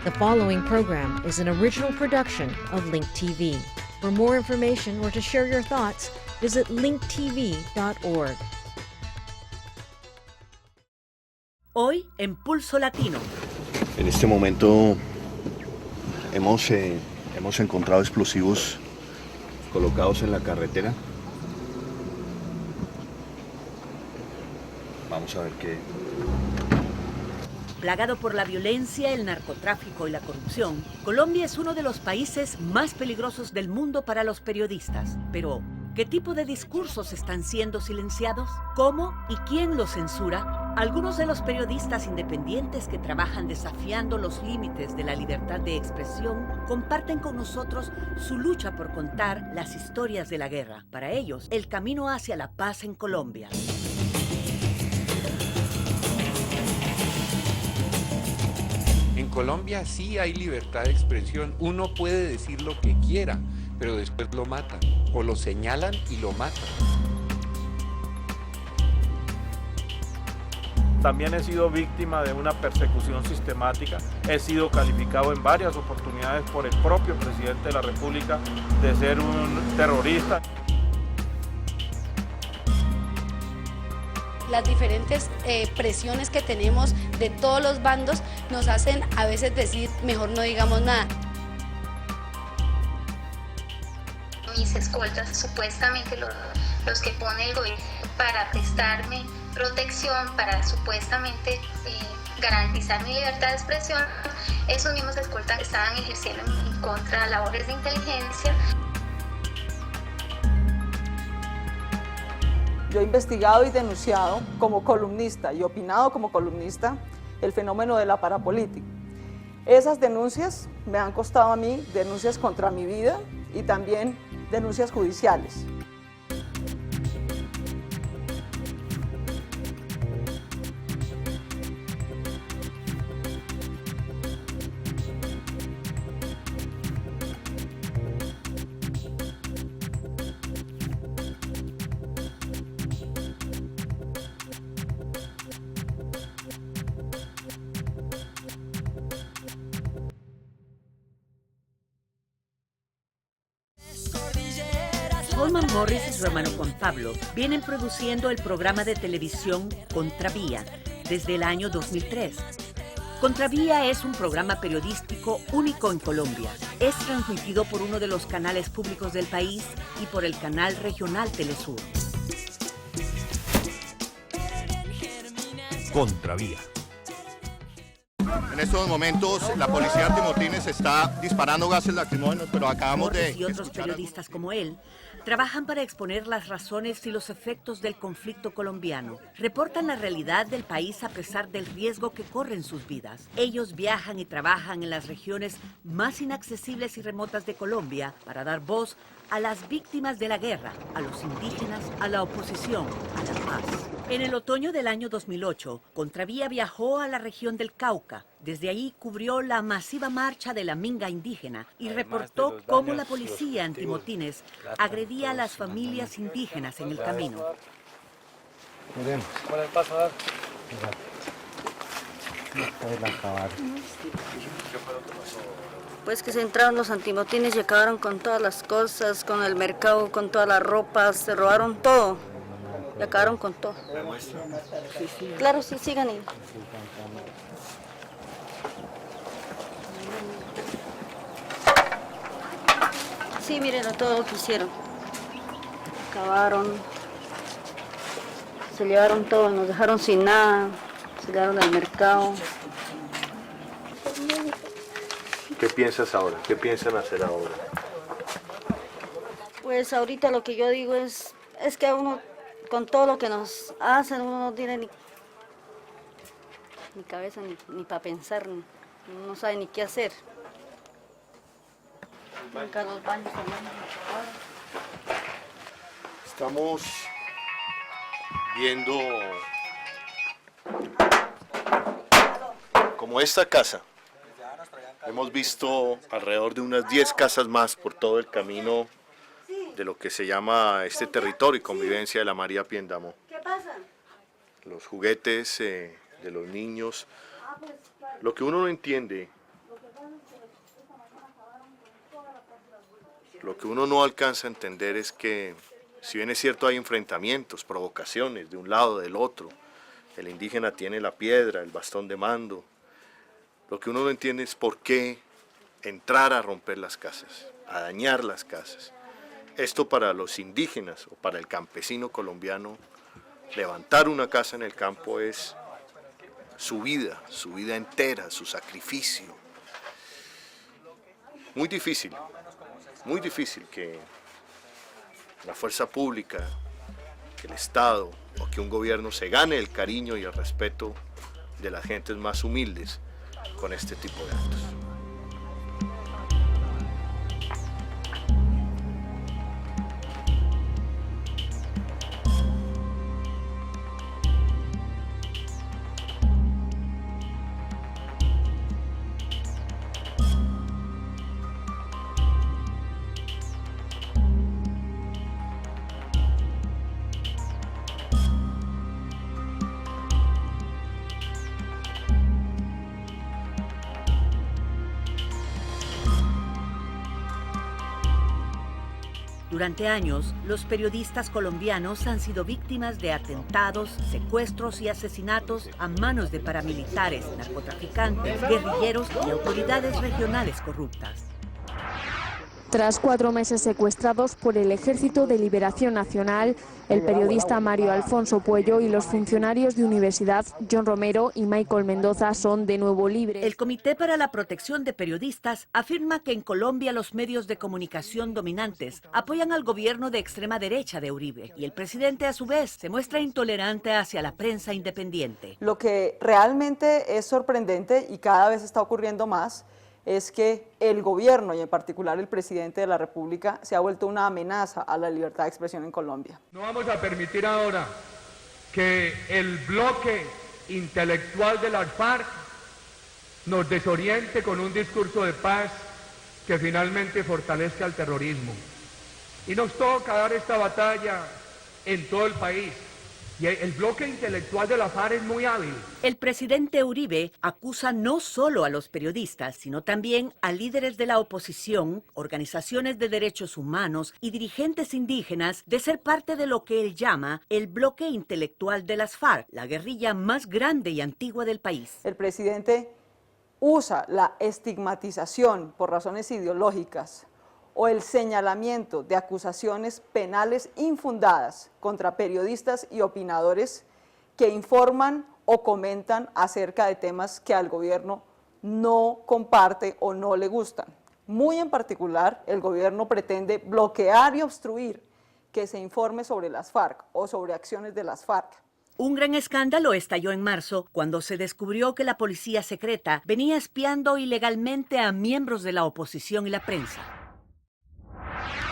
The following program is an original production of Link TV. For more information or to share your thoughts, visit linktv.org. Hoy en Pulso Latino. En este momento hemos encontrado explosivos colocados en la carretera. Vamos a ver qué. Plagado por la violencia, el narcotráfico y la corrupción, Colombia es uno de los países más peligrosos del mundo para los periodistas. Pero, ¿qué tipo de discursos están siendo silenciados? ¿Cómo y quién los censura? Algunos de los periodistas independientes que trabajan desafiando los límites de la libertad de expresión comparten con nosotros su lucha por contar las historias de la guerra. Para ellos, el camino hacia la paz en Colombia. En Colombia sí hay libertad de expresión. Uno puede decir lo que quiera, pero después lo matan, o lo señalan y lo matan. También he sido víctima de una persecución sistemática. He sido calificado en varias oportunidades por el propio presidente de la República de ser un terrorista. Las diferentes presiones que tenemos de todos los bandos nos hacen a veces decir, mejor no digamos nada. Mis escoltas, supuestamente los que pone el gobierno para prestarme protección, para supuestamente garantizar mi libertad de expresión, esos mismos escoltas estaban ejerciendo en contra de labores de inteligencia. Yo he investigado y denunciado como columnista y opinado como columnista el fenómeno de la parapolítica. Esas denuncias me han costado a mí denuncias contra mi vida y también denuncias judiciales. Holman Morris y su hermano Juan Pablo vienen produciendo el programa de televisión Contravía desde el año 2003. Contravía es un programa periodístico único en Colombia. Es transmitido por uno de los canales públicos del país y por el canal regional Telesur. Contravía. En estos momentos la policía antimotines está disparando gases lacrimógenos, pero acabamos Morris de y otros periodistas como él trabajan para exponer las razones y los efectos del conflicto colombiano. Reportan la realidad del país a pesar del riesgo que corren sus vidas. Ellos viajan y trabajan en las regiones más inaccesibles y remotas de Colombia para dar voz a las víctimas de la guerra, a los indígenas, a la oposición, a la paz. En el otoño del año 2008, Contravía viajó a la región del Cauca. Desde ahí cubrió la masiva marcha de la minga indígena y reportó cómo la policía antimotines agredía a las familias indígenas en el camino. Pues que se entraron los antimotines y acabaron con todas las cosas, con el mercado, con todas las ropas, se robaron todo y acabaron con todo. Sí. Claro, sí, sigan ahí. Sí, miren todo lo que hicieron. Acabaron, se llevaron todo, nos dejaron sin nada, se llevaron al mercado. ¿Qué piensas ahora? ¿Qué piensan hacer ahora? Pues ahorita lo que yo digo es que uno, con todo lo que nos hacen, uno no tiene ni cabeza ni para pensar, no sabe ni qué hacer. Acá los baños también. Estamos viendo como esta casa. Hemos visto alrededor de unas 10 casas más por todo el camino de lo que se llama este territorio y convivencia de la María Piendamó. ¿Qué pasa? Los juguetes de los niños. Lo que uno no entiende Lo que uno no alcanza a entender es que, si bien es cierto hay enfrentamientos, provocaciones de un lado del otro, el indígena tiene la piedra, el bastón de mando, lo que uno no entiende es por qué entrar a romper las casas, a dañar las casas. Esto para los indígenas o para el campesino colombiano, levantar una casa en el campo es su vida entera, su sacrificio. Muy difícil que la fuerza pública, que el Estado o que un gobierno se gane el cariño y el respeto de las gentes más humildes con este tipo de actos. Durante años, los periodistas colombianos han sido víctimas de atentados, secuestros y asesinatos a manos de paramilitares, narcotraficantes, guerrilleros y autoridades regionales corruptas. Tras 4 meses secuestrados por el Ejército de Liberación Nacional, el periodista Mario Alfonso Puello y los funcionarios de universidad John Romero y Michael Mendoza son de nuevo libres. El Comité para la Protección de Periodistas afirma que en Colombia los medios de comunicación dominantes apoyan al gobierno de extrema derecha de Uribe y el presidente a su vez se muestra intolerante hacia la prensa independiente. Lo que realmente es sorprendente y cada vez está ocurriendo más es que el gobierno y en particular el presidente de la República se ha vuelto una amenaza a la libertad de expresión en Colombia. No vamos a permitir ahora que el bloque intelectual de las FARC nos desoriente con un discurso de paz que finalmente fortalezca el terrorismo. Y nos toca dar esta batalla en todo el país. Y el bloque intelectual de la FARC es muy hábil. El presidente Uribe acusa no solo a los periodistas, sino también a líderes de la oposición, organizaciones de derechos humanos y dirigentes indígenas de ser parte de lo que él llama el bloque intelectual de las FARC, la guerrilla más grande y antigua del país. El presidente usa la estigmatización por razones ideológicas o el señalamiento de acusaciones penales infundadas contra periodistas y opinadores que informan o comentan acerca de temas que al gobierno no comparte o no le gustan. Muy en particular, el gobierno pretende bloquear y obstruir que se informe sobre las FARC o sobre acciones de las FARC. Un gran escándalo estalló en marzo cuando se descubrió que la policía secreta venía espiando ilegalmente a miembros de la oposición y la prensa.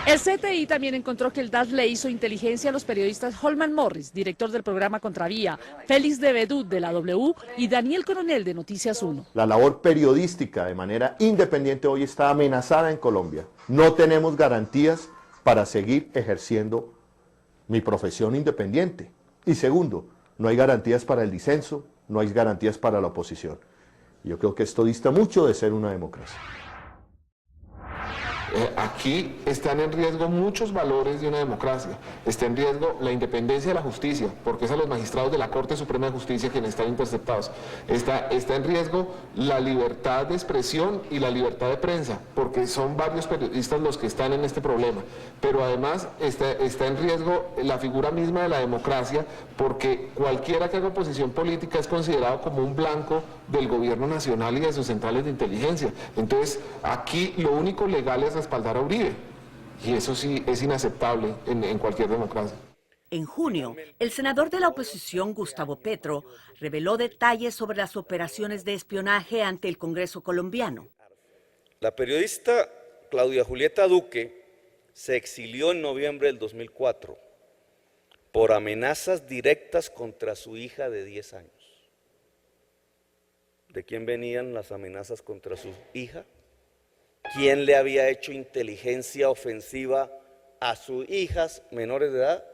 El CTI también encontró que el DAS le hizo inteligencia a los periodistas Holman Morris, director del programa Contravía, Félix de Bedut de la W y Daniel Coronel de Noticias 1. La labor periodística de manera independiente hoy está amenazada en Colombia. No tenemos garantías para seguir ejerciendo mi profesión independiente. Y segundo, no hay garantías para el disenso, no hay garantías para la oposición. Yo creo que esto dista mucho de ser una democracia. Aquí están en riesgo muchos valores de una democracia. Está en riesgo la independencia de la justicia, porque es a los magistrados de la Corte Suprema de Justicia quienes están interceptados. Está en riesgo la libertad de expresión y la libertad de prensa, porque son varios periodistas los que están en este problema. Pero además está en riesgo la figura misma de la democracia, porque cualquiera que haga oposición política es considerado como un blanco del gobierno nacional y de sus centrales de inteligencia. Entonces, aquí lo único legal es respaldar a Uribe, y eso sí es inaceptable en cualquier democracia. En junio, el senador de la oposición, Gustavo Petro, reveló detalles sobre las operaciones de espionaje ante el Congreso colombiano. La periodista Claudia Julieta Duque se exilió en noviembre del 2004 por amenazas directas contra su hija de 10 años. ¿De quién venían las amenazas contra su hija? ¿Quién le había hecho inteligencia ofensiva a sus hijas menores de edad?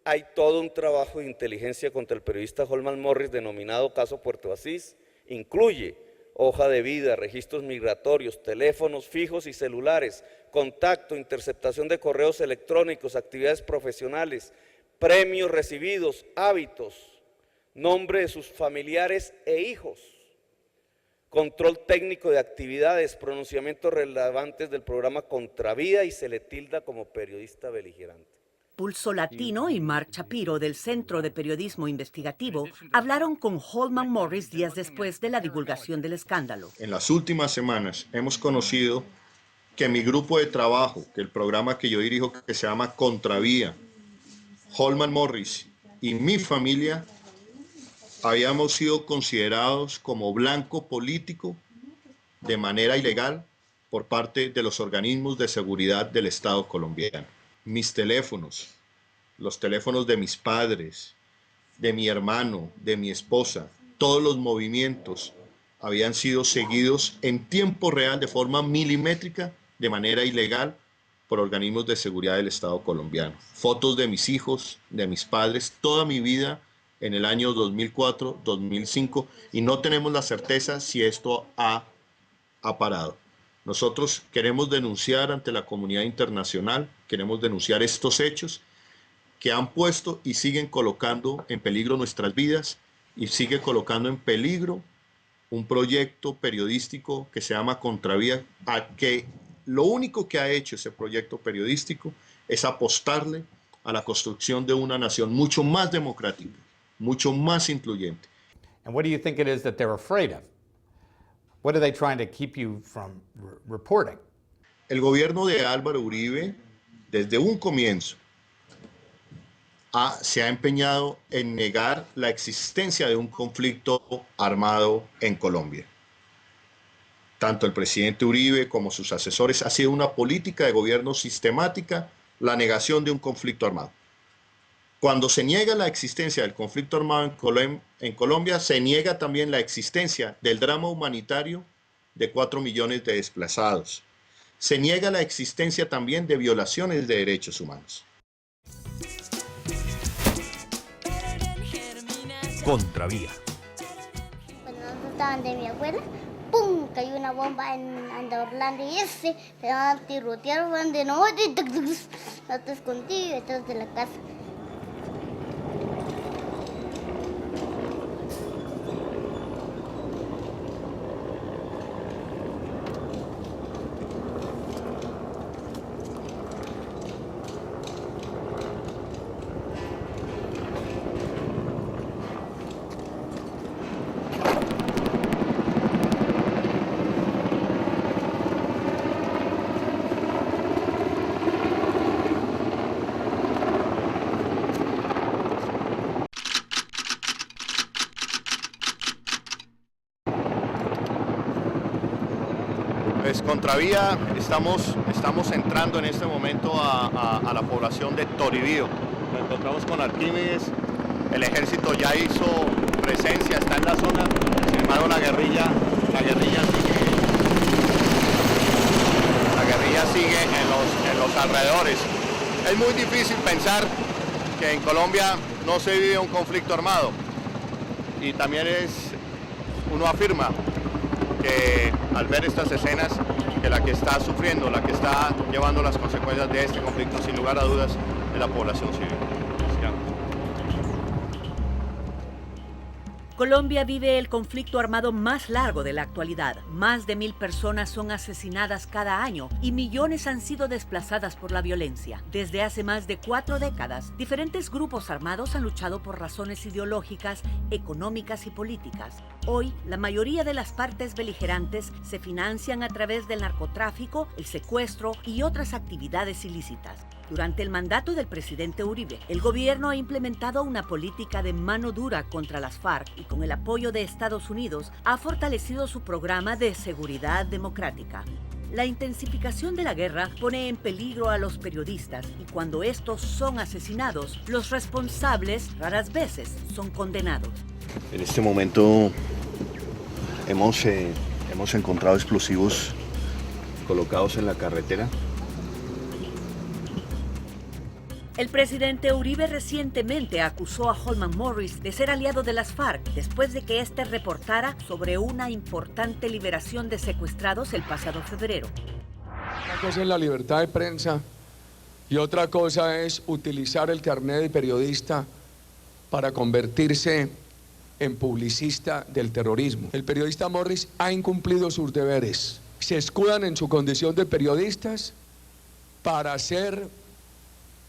Hay todo un trabajo de inteligencia contra el periodista Holman Morris denominado Caso Puerto Asís. Incluye hoja de vida, registros migratorios, teléfonos fijos y celulares, contacto, interceptación de correos electrónicos, actividades profesionales, premios recibidos, hábitos, nombre de sus familiares e hijos, control técnico de actividades, pronunciamientos relevantes del programa Contravía y se le tilda como periodista beligerante. Pulso Latino y Mark Shapiro del Centro de Periodismo Investigativo hablaron con Holman Morris días después de la divulgación del escándalo. En las últimas semanas hemos conocido que mi grupo de trabajo, que el programa que yo dirijo que se llama Contravía, Holman Morris y mi familia habíamos sido considerados como blanco político de manera ilegal por parte de los organismos de seguridad del Estado colombiano. Mis teléfonos, los teléfonos de mis padres, de mi hermano, de mi esposa, todos los movimientos habían sido seguidos en tiempo real de forma milimétrica de manera ilegal por organismos de seguridad del Estado colombiano. Fotos de mis hijos, de mis padres, toda mi vida en el año 2004, 2005 y no tenemos la certeza si esto ha parado. Nosotros queremos denunciar ante la comunidad internacional, queremos denunciar estos hechos que han puesto y siguen colocando en peligro nuestras vidas y sigue colocando en peligro un proyecto periodístico que se llama Contravía, a que lo único que ha hecho ese proyecto periodístico es apostarle a la construcción de una nación mucho más democrática, mucho más incluyente. And what do you think it is that they're afraid of? What are they trying to keep you from reporting? El gobierno de Álvaro Uribe, desde un comienzo, se ha empeñado en negar la existencia de un conflicto armado en Colombia. Tanto el presidente Uribe como sus asesores ha sido una política de gobierno sistemática la negación de un conflicto armado. Cuando se niega la existencia del conflicto armado en Colombia, se niega también la existencia del drama humanitario de 4 millones de desplazados. Se niega la existencia también de violaciones de derechos humanos. Contravía. Cuando nosotros estaban de mi abuela, ¡pum! Cayó una bomba en Orlando y se van a tirotear, van de noche, nosotros escondidos detrás de la casa. Pues Contravía, estamos entrando en este momento a la población de Toribío. Nos encontramos con Arquímedes, el ejército ya hizo presencia, está en la zona, sin embargo la guerrilla sigue en los alrededores. Es muy difícil pensar que en Colombia no se vive un conflicto armado y también uno afirma que al ver estas escenas, que la que está sufriendo, la que está llevando las consecuencias de este conflicto, sin lugar a dudas, es la población civil. Colombia vive el conflicto armado más largo de la actualidad. Más de 1000 personas son asesinadas cada año y millones han sido desplazadas por la violencia. Desde hace más de 4 décadas, diferentes grupos armados han luchado por razones ideológicas, económicas y políticas. Hoy, la mayoría de las partes beligerantes se financian a través del narcotráfico, el secuestro y otras actividades ilícitas. Durante el mandato del presidente Uribe, el gobierno ha implementado una política de mano dura contra las FARC y con el apoyo de Estados Unidos ha fortalecido su programa de seguridad democrática. La intensificación de la guerra pone en peligro a los periodistas y cuando estos son asesinados, los responsables raras veces son condenados. En este momento hemos encontrado explosivos colocados en la carretera. El presidente Uribe recientemente acusó a Holman Morris de ser aliado de las FARC después de que éste reportara sobre una importante liberación de secuestrados el pasado febrero. Una cosa es la libertad de prensa y otra cosa es utilizar el carnet de periodista para convertirse en publicista del terrorismo. El periodista Morris ha incumplido sus deberes. Se escudan en su condición de periodistas para ser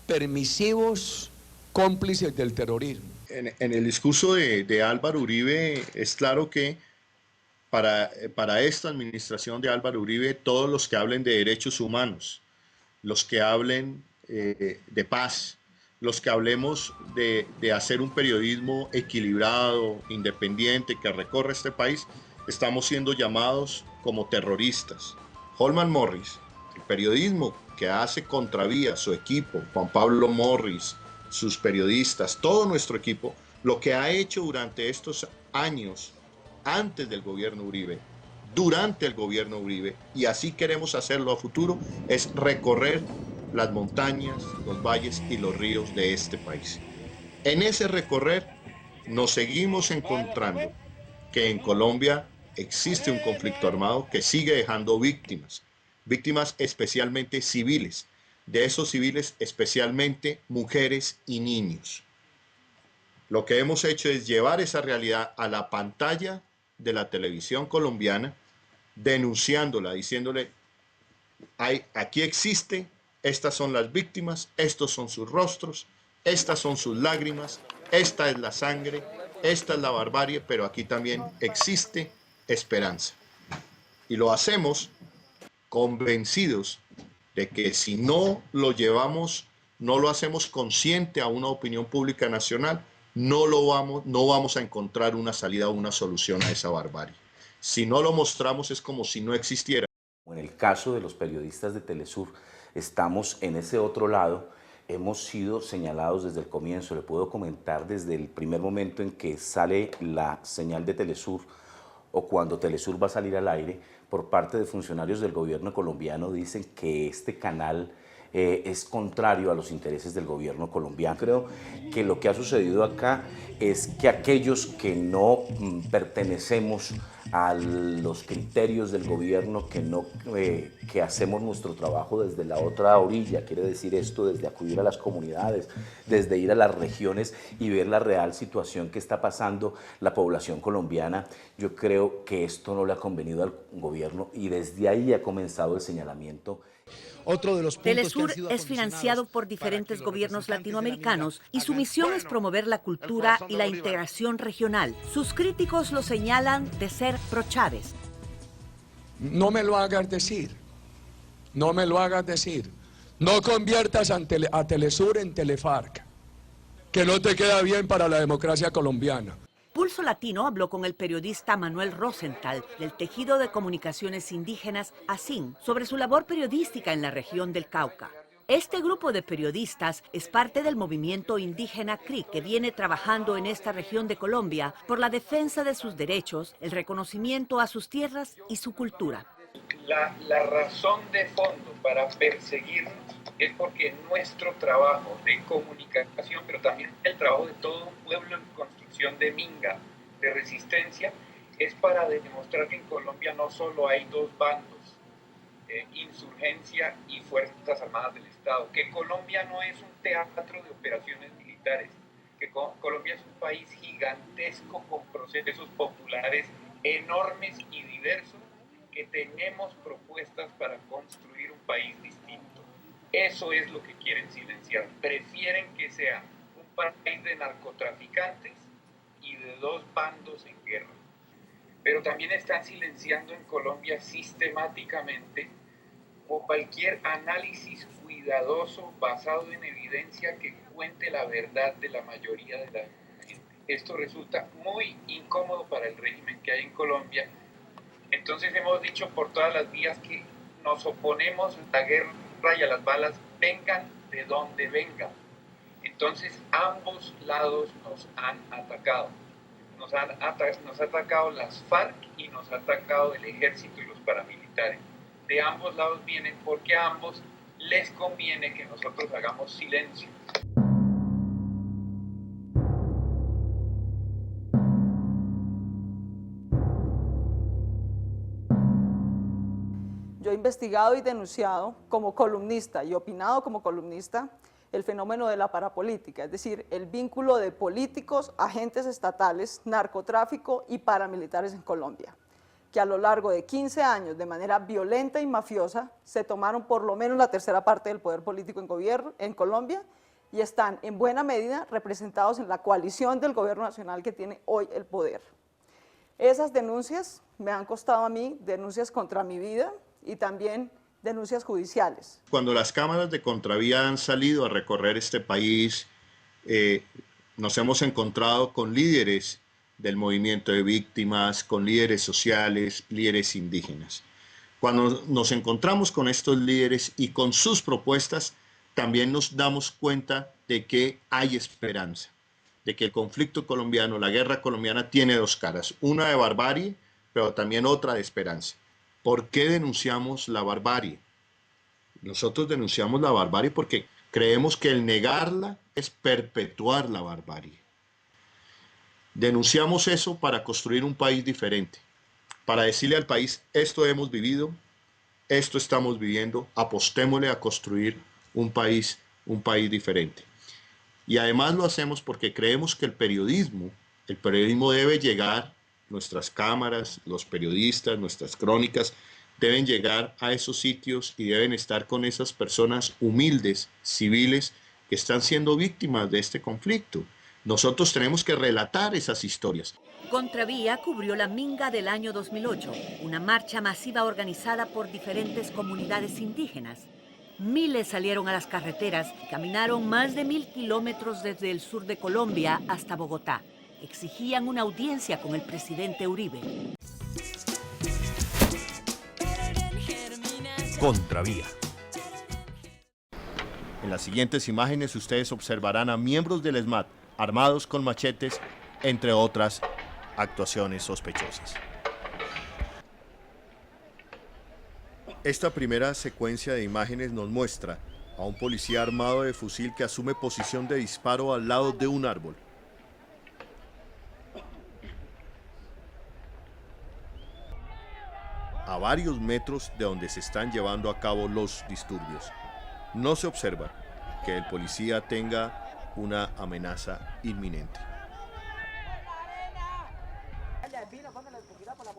permisivos cómplices del terrorismo. En el discurso de Álvaro Uribe es claro que para esta administración de Álvaro Uribe, todos los que hablen de derechos humanos, los que hablen de paz, los que hablemos de hacer un periodismo equilibrado, independiente, que recorre este país, estamos siendo llamados como terroristas. Holman Morris, el periodismo que hace Contravía, su equipo, Juan Pablo Morris, sus periodistas, todo nuestro equipo, lo que ha hecho durante estos años, antes del gobierno Uribe, durante el gobierno Uribe, y así queremos hacerlo a futuro, es recorrer las montañas, los valles y los ríos de este país. En ese recorrer nos seguimos encontrando que en Colombia existe un conflicto armado que sigue dejando víctimas especialmente civiles, de esos civiles especialmente mujeres y niños. Lo que hemos hecho es llevar esa realidad a la pantalla de la televisión colombiana, denunciándola, diciéndole, aquí existe, estas son las víctimas, estos son sus rostros, estas son sus lágrimas, esta es la sangre, esta es la barbarie, pero aquí también existe esperanza. Y lo hacemos convencidos de que si no lo llevamos, no lo hacemos consciente a una opinión pública nacional, no vamos a encontrar una salida o una solución a esa barbarie. Si no lo mostramos es como si no existiera. En el caso de los periodistas de Telesur, estamos en ese otro lado, hemos sido señalados desde el comienzo, le puedo comentar desde el primer momento en que sale la señal de Telesur o cuando Telesur va a salir al aire, por parte de funcionarios del gobierno colombiano dicen que este canal es contrario a los intereses del gobierno colombiano. Creo que lo que ha sucedido acá es que aquellos que no pertenecemos a los criterios del gobierno, que hacemos nuestro trabajo desde la otra orilla, quiere decir esto, desde acudir a las comunidades, desde ir a las regiones y ver la real situación que está pasando la población colombiana, yo creo que esto no le ha convenido al gobierno y desde ahí ha comenzado el señalamiento. Otro de los puntos Telesur es financiado por diferentes gobiernos latinoamericanos y su misión es promover la cultura y la integración regional. Sus críticos lo señalan de ser pro-Chávez. No me lo hagas decir, no me lo hagas decir. No conviertas a Telesur en Telefarc, que no te queda bien para la democracia colombiana. Pulso Latino habló con el periodista Manuel Rosenthal del Tejido de Comunicaciones Indígenas ASIN sobre su labor periodística en la región del Cauca. Este grupo de periodistas es parte del movimiento indígena CRI que viene trabajando en esta región de Colombia por la defensa de sus derechos, el reconocimiento a sus tierras y su cultura. La razón de fondo para perseguirnos es porque nuestro trabajo de comunicación, pero también el trabajo de todo un pueblo en construcción de minga, de resistencia, es para demostrar que en Colombia no solo hay dos bandos, insurgencia y Fuerzas Armadas del Estado, que Colombia no es un teatro de operaciones militares, que Colombia es un país gigantesco con procesos populares enormes y diversos, que tenemos propuestas para construir un país distinto. Eso es lo que quieren silenciar. Prefieren que sea un país de narcotraficantes y de dos bandos en guerra. Pero también están silenciando en Colombia sistemáticamente o cualquier análisis cuidadoso basado en evidencia que cuente la verdad de la mayoría de la gente. Esto resulta muy incómodo para el régimen que hay en Colombia. Entonces hemos dicho por todas las vías que nos oponemos a la guerra y a las balas, vengan de donde vengan. Entonces ambos lados nos han atacado. Nos ha atacado las FARC y nos ha atacado el ejército y los paramilitares. De ambos lados vienen porque a ambos les conviene que nosotros hagamos silencio. Yo he investigado y denunciado como columnista y opinado como columnista el fenómeno de la parapolítica, es decir, el vínculo de políticos, agentes estatales, narcotráfico y paramilitares en Colombia, que a lo largo de 15 años, de manera violenta y mafiosa, se tomaron por lo menos la tercera parte del poder político en Colombia y están en buena medida representados en la coalición del gobierno nacional que tiene hoy el poder. Esas denuncias me han costado a mí denuncias contra mi vida y también denuncias judiciales. Cuando las cámaras de Contravía han salido a recorrer este país, nos hemos encontrado con líderes del movimiento de víctimas, con líderes sociales, líderes indígenas. Cuando nos encontramos con estos líderes y con sus propuestas, también nos damos cuenta de que hay esperanza, de que el conflicto colombiano, la guerra colombiana tiene dos caras, una de barbarie, pero también otra de esperanza. ¿Por qué denunciamos la barbarie? Nosotros denunciamos la barbarie porque creemos que el negarla es perpetuar la barbarie. Denunciamos eso para construir un país diferente, para decirle al país, esto hemos vivido, esto estamos viviendo, apostémosle a construir un país diferente. Y además lo hacemos porque creemos que el periodismo debe llegar, nuestras cámaras, los periodistas, nuestras crónicas, deben llegar a esos sitios y deben estar con esas personas humildes, civiles, que están siendo víctimas de este conflicto. Nosotros tenemos que relatar esas historias. Contravía cubrió la Minga del año 2008, una marcha masiva organizada por diferentes comunidades indígenas. Miles salieron a las carreteras y caminaron más de 1000 kilómetros desde el sur de Colombia hasta Bogotá. Exigían una audiencia con el presidente Uribe. Contravía. En las siguientes imágenes ustedes observarán a miembros del ESMAD armados con machetes, entre otras actuaciones sospechosas. Esta primera secuencia de imágenes nos muestra a un policía armado de fusil que asume posición de disparo al lado de un árbol. A varios metros de donde se están llevando a cabo los disturbios. No se observa que el policía tenga una amenaza inminente.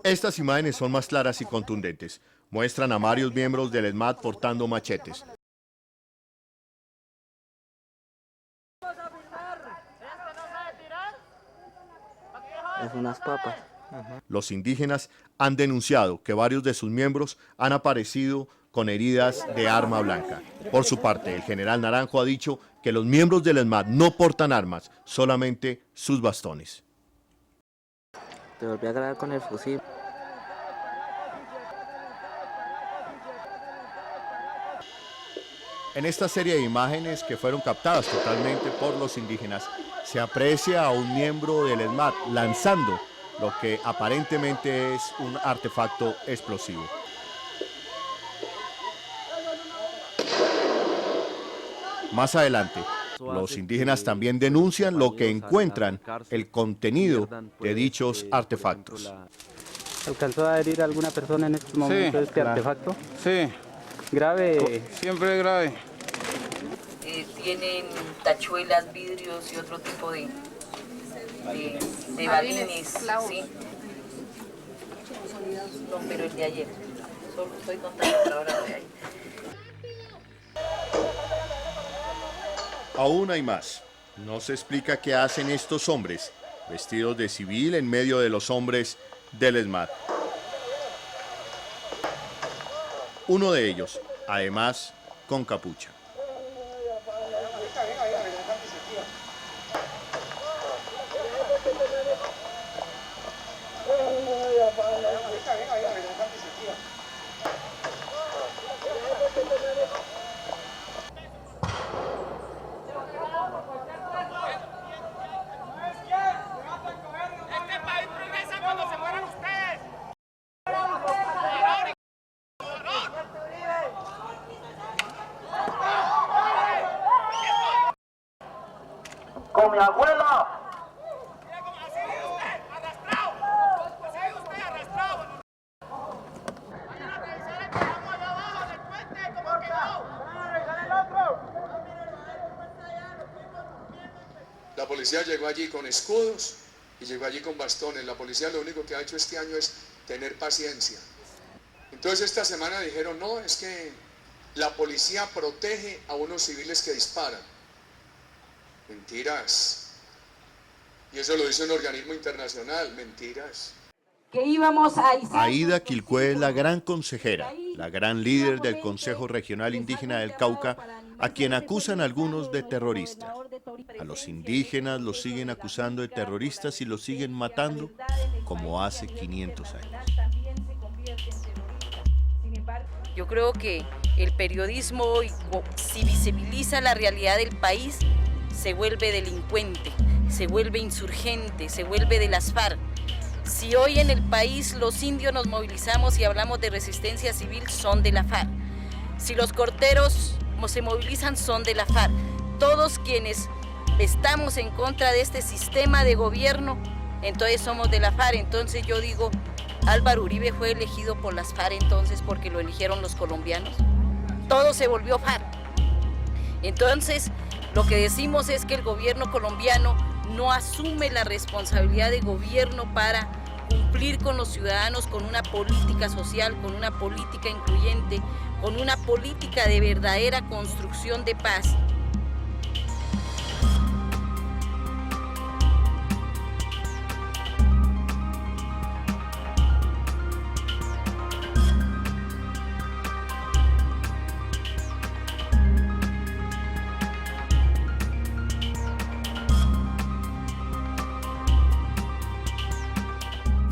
Estas imágenes son más claras y contundentes. Muestran a varios miembros del ESMAD portando machetes. Es unas papas. Los indígenas han denunciado que varios de sus miembros han aparecido con heridas de arma blanca. Por su parte, el general Naranjo ha dicho que los miembros del ESMAD no portan armas, solamente sus bastones. Te volví a grabar con el fusil. En esta serie de imágenes que fueron captadas totalmente por los indígenas, se aprecia a un miembro del ESMAD lanzando lo que aparentemente es un artefacto explosivo. Más adelante, los indígenas también denuncian lo que encuentran el contenido de dichos artefactos. ¿Alcanzó a herir a alguna persona en este momento artefacto? Sí. ¿Grave? Siempre grave. Tienen tachuelas, vidrios y otro tipo de balines, ¿sí? No, pero el de ayer. Solo estoy contando la hora de ayer. Aún hay más. No se explica qué hacen estos hombres, vestidos de civil en medio de los hombres del ESMAD. Uno de ellos, además, con capucha. Con mi abuela. policía llegó allí con escudos y llegó allí con bastones. La policía lo único que ha hecho este año es tener paciencia. Entonces esta semana dijeron, no, es que la policía protege a unos civiles que disparan. Mentiras. Y eso lo dice un organismo internacional, mentiras. Que íbamos a Aida Quilcué es la gran consejera, la gran líder del Consejo Regional Indígena del Cauca, a quien acusan algunos de terrorista. A los indígenas los siguen acusando de terroristas y los siguen matando como hace 500 años. Yo creo que el periodismo hoy, si visibiliza la realidad del país, se vuelve delincuente, se vuelve insurgente, se vuelve de las FARC. Si hoy en el país los indios nos movilizamos y hablamos de resistencia civil, son de la FARC. Si los corteros se movilizan, son de la FARC. Todos quienes estamos en contra de este sistema de gobierno, entonces somos de la FARC. Entonces yo digo, Álvaro Uribe fue elegido por las FARC entonces porque lo eligieron los colombianos. Todo se volvió FARC. Entonces lo que decimos es que el gobierno colombiano no asume la responsabilidad de gobierno para cumplir con los ciudadanos, con una política social, con una política incluyente, con una política de verdadera construcción de paz.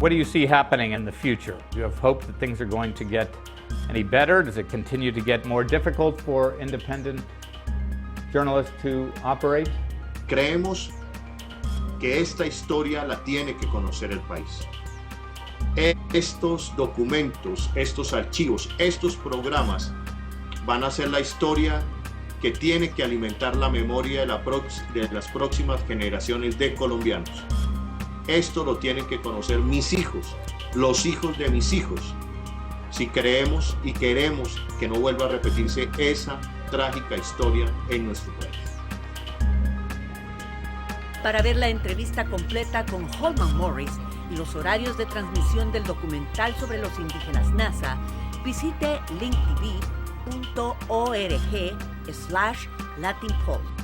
What do you see happening in the future? Do you have hope that things are going to get any better? Does it continue to get more difficult for independent journalists to operate? Creemos que esta historia la tiene que conocer el país. Estos documentos, estos archivos, estos programas van a ser la historia que tiene que alimentar la memoria de las próximas generaciones de colombianos. Esto lo tienen que conocer mis hijos, los hijos de mis hijos, si creemos y queremos que no vuelva a repetirse esa trágica historia en nuestro país. Para ver la entrevista completa con Holman Morris y los horarios de transmisión del documental sobre los indígenas Nasa, visite linktv.org/LatinPol.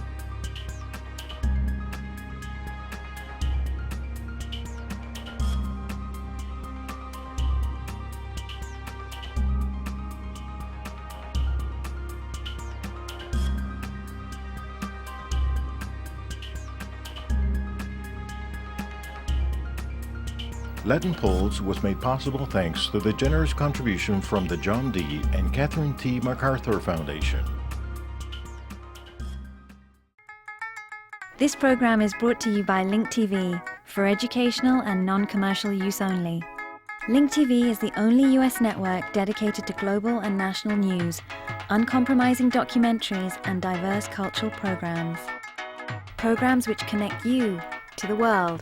Latin Pols was made possible thanks to the generous contribution from the John D. and Catherine T. MacArthur Foundation. This program is brought to you by Link TV for educational and non-commercial use only. Link TV is the only US network dedicated to global and national news, uncompromising documentaries, and diverse cultural programs. Programs which connect you to the world.